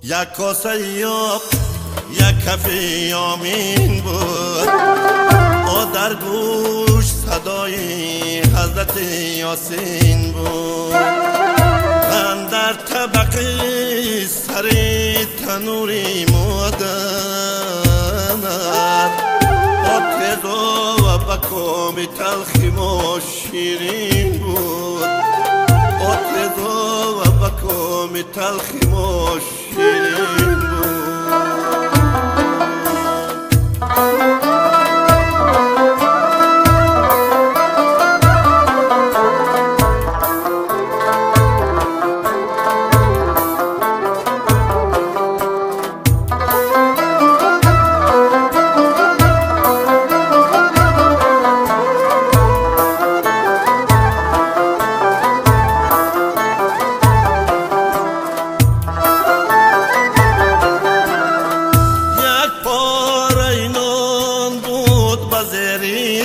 یک کاسه یاب یک کفی آمین بود، او در گوش صدای حضرت یاسین بود. من در طبقه سر تنوری مادر، با تیز و بکام تلخی و شیرین بود، با تیز و بکام تلخی و شیرین بود.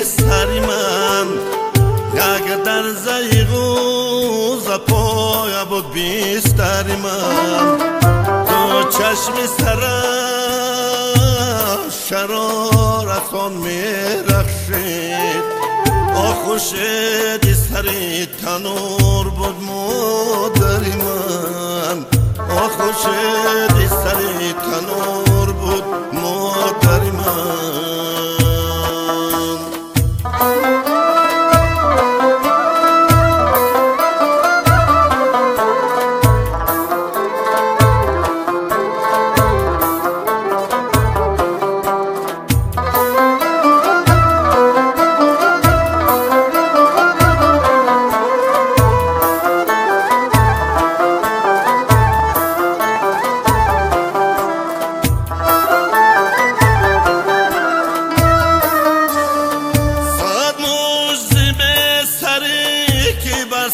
سری من یک در زیغوز پای بود بیستری من، تو چشم سرش شرارتان میرخشید، آخوشیدی سری تنور بود مادری من، آخوشیدی سری تنور بود مادری من.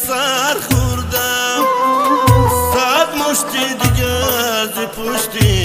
سر خوردم صد مشتی دیگر زی پشتی